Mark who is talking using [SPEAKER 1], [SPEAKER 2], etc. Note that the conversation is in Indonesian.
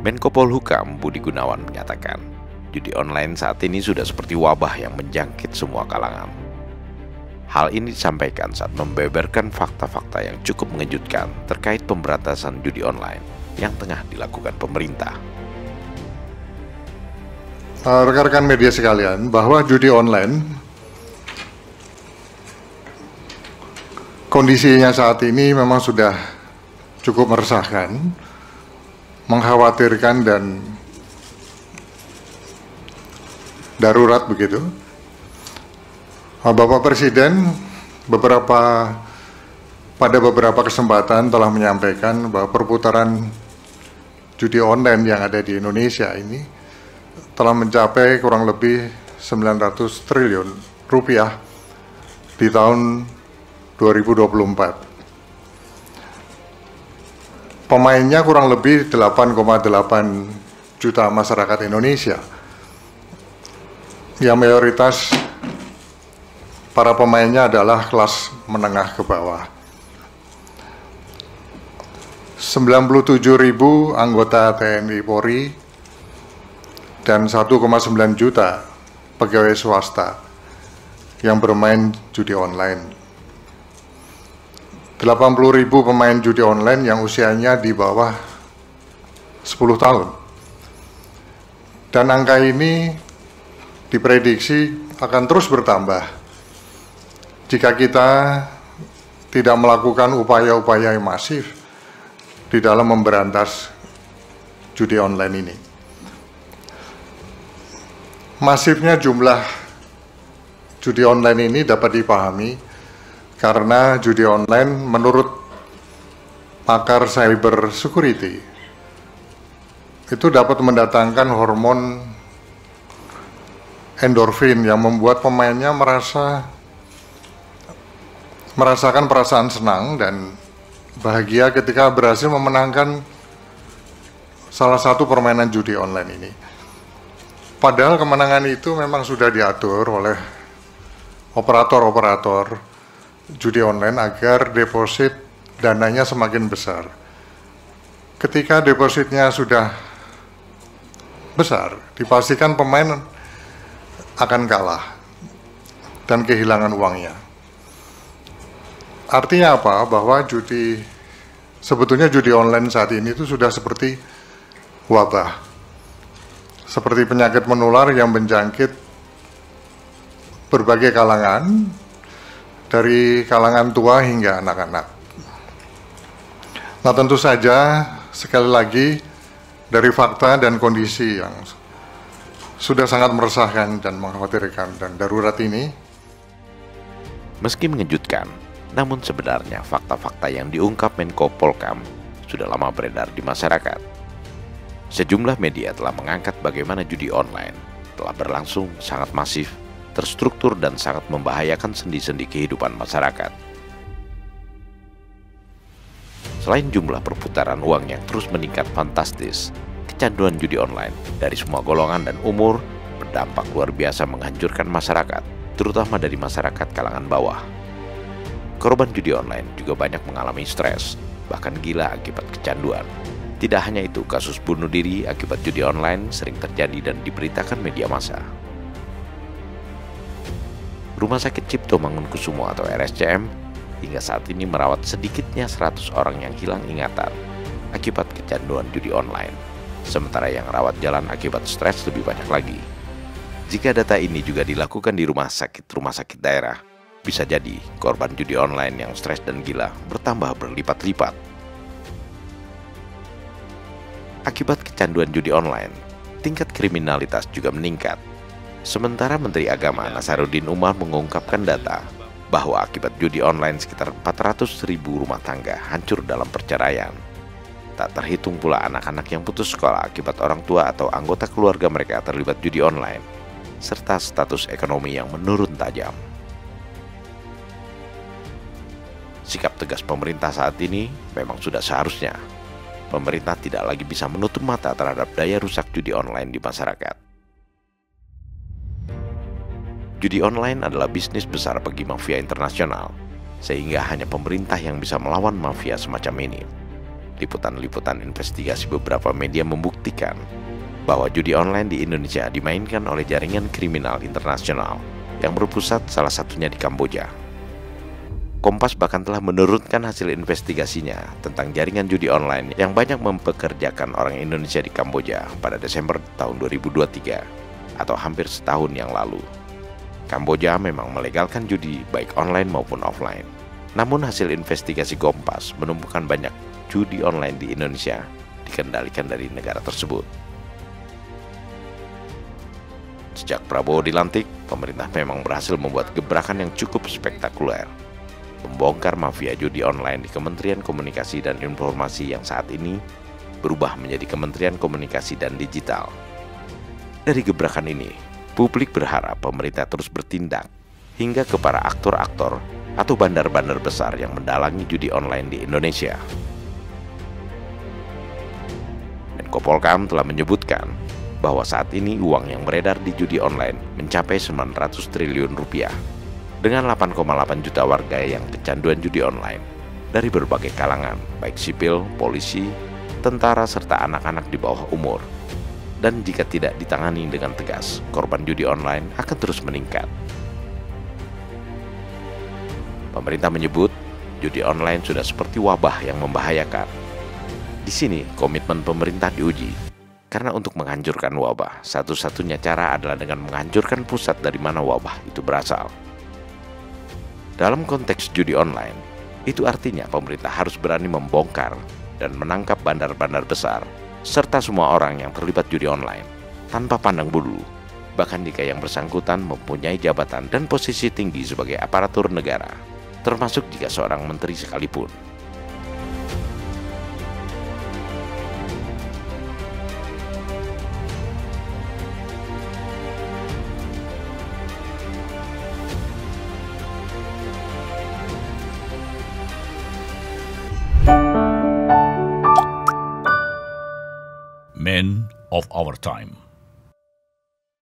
[SPEAKER 1] Menko Polhukam Budi Gunawan menyatakan, judi online saat ini sudah seperti wabah yang menjangkit semua kalangan. Hal ini disampaikan saat membeberkan fakta-fakta yang cukup mengejutkan terkait pemberantasan judi online yang tengah dilakukan pemerintah.
[SPEAKER 2] Rekan-rekan media sekalian, bahwa judi online kondisinya saat ini memang sudah cukup meresahkan, mengkhawatirkan dan darurat begitu. Bapak Presiden pada beberapa kesempatan telah menyampaikan bahwa perputaran judi online yang ada di Indonesia ini telah mencapai kurang lebih 900 triliun rupiah di tahun 2024. Pemainnya kurang lebih 8,8 juta masyarakat Indonesia, yang mayoritas para pemainnya adalah kelas menengah ke bawah. 97.000 anggota TNI Polri dan 1,9 juta pegawai swasta yang bermain judi online. 80.000 pemain judi online yang usianya di bawah 10 tahun. Dan angka ini diprediksi akan terus bertambah jika kita tidak melakukan upaya-upaya yang masif di dalam memberantas judi online ini. Masifnya jumlah judi online ini dapat dipahami karena judi online menurut pakar cyber security itu dapat mendatangkan hormon endorfin yang membuat pemainnya merasakan perasaan senang dan bahagia ketika berhasil memenangkan salah satu permainan judi online ini. Padahal kemenangan itu memang sudah diatur oleh operator-operator judi online agar deposit dananya semakin besar. Ketika depositnya sudah besar, dipastikan pemain akan kalah dan kehilangan uangnya. Artinya apa? Bahwa sebetulnya judi online saat ini itu sudah seperti wabah, seperti penyakit menular yang menjangkit berbagai kalangan, dari kalangan tua hingga anak-anak. Nah, tentu saja sekali lagi dari fakta dan kondisi yang sudah sangat meresahkan dan mengkhawatirkan dan darurat ini,
[SPEAKER 1] meski mengejutkan, namun sebenarnya fakta-fakta yang diungkap Menko Polhukam sudah lama beredar di masyarakat. Sejumlah media telah mengangkat bagaimana judi online telah berlangsung sangat masif, terstruktur dan sangat membahayakan sendi-sendi kehidupan masyarakat. Selain jumlah perputaran uang yang terus meningkat fantastis, kecanduan judi online dari semua golongan dan umur berdampak luar biasa menghancurkan masyarakat, terutama dari masyarakat kalangan bawah. Korban judi online juga banyak mengalami stres, bahkan gila akibat kecanduan. Tidak hanya itu, kasus bunuh diri akibat judi online sering terjadi dan diberitakan media massa. Rumah Sakit Cipto Mangunkusumo atau RSCM hingga saat ini merawat sedikitnya 100 orang yang hilang ingatan akibat kecanduan judi online, sementara yang rawat jalan akibat stres lebih banyak lagi. Jika data ini juga dilakukan di rumah sakit daerah, bisa jadi korban judi online yang stres dan gila bertambah berlipat-lipat. Akibat kecanduan judi online, tingkat kriminalitas juga meningkat. Sementara Menteri Agama Nasaruddin Umar mengungkapkan data bahwa akibat judi online sekitar 400.000 rumah tangga hancur dalam perceraian. Tak terhitung pula anak-anak yang putus sekolah akibat orang tua atau anggota keluarga mereka terlibat judi online, serta status ekonomi yang menurun tajam. Sikap tegas pemerintah saat ini memang sudah seharusnya. Pemerintah tidak lagi bisa menutup mata terhadap daya rusak judi online di masyarakat. Judi online adalah bisnis besar bagi mafia internasional, sehingga hanya pemerintah yang bisa melawan mafia semacam ini. Liputan-liputan investigasi beberapa media membuktikan bahwa judi online di Indonesia dimainkan oleh jaringan kriminal internasional yang berpusat salah satunya di Kamboja. Kompas bahkan telah menurunkan hasil investigasinya tentang jaringan judi online yang banyak mempekerjakan orang Indonesia di Kamboja pada Desember tahun 2023 atau hampir setahun yang lalu. Kamboja memang melegalkan judi baik online maupun offline. Namun hasil investigasi Kompas menemukan banyak judi online di Indonesia dikendalikan dari negara tersebut. Sejak Prabowo dilantik, pemerintah memang berhasil membuat gebrakan yang cukup spektakuler, membongkar mafia judi online di Kementerian Komunikasi dan Informasi yang saat ini berubah menjadi Kementerian Komunikasi dan Digital. Dari gebrakan ini, publik berharap pemerintah terus bertindak hingga ke para aktor-aktor atau bandar-bandar besar yang mendalangi judi online di Indonesia. Menko Polhukam telah menyebutkan bahwa saat ini uang yang beredar di judi online mencapai 900 triliun rupiah dengan 8,8 juta warga yang kecanduan judi online dari berbagai kalangan, baik sipil, polisi, tentara, serta anak-anak di bawah umur. Dan jika tidak ditangani dengan tegas, korban judi online akan terus meningkat. Pemerintah menyebut judi online sudah seperti wabah yang membahayakan. Di sini komitmen pemerintah diuji. Karena untuk menghancurkan wabah, satu-satunya cara adalah dengan menghancurkan pusat dari mana wabah itu berasal. Dalam konteks judi online, itu artinya pemerintah harus berani membongkar dan menangkap bandar-bandar besar, serta semua orang yang terlibat judi online, tanpa pandang bulu, bahkan jika yang bersangkutan mempunyai jabatan dan posisi tinggi sebagai aparatur negara, termasuk jika seorang menteri sekalipun.
[SPEAKER 3] Men of our time.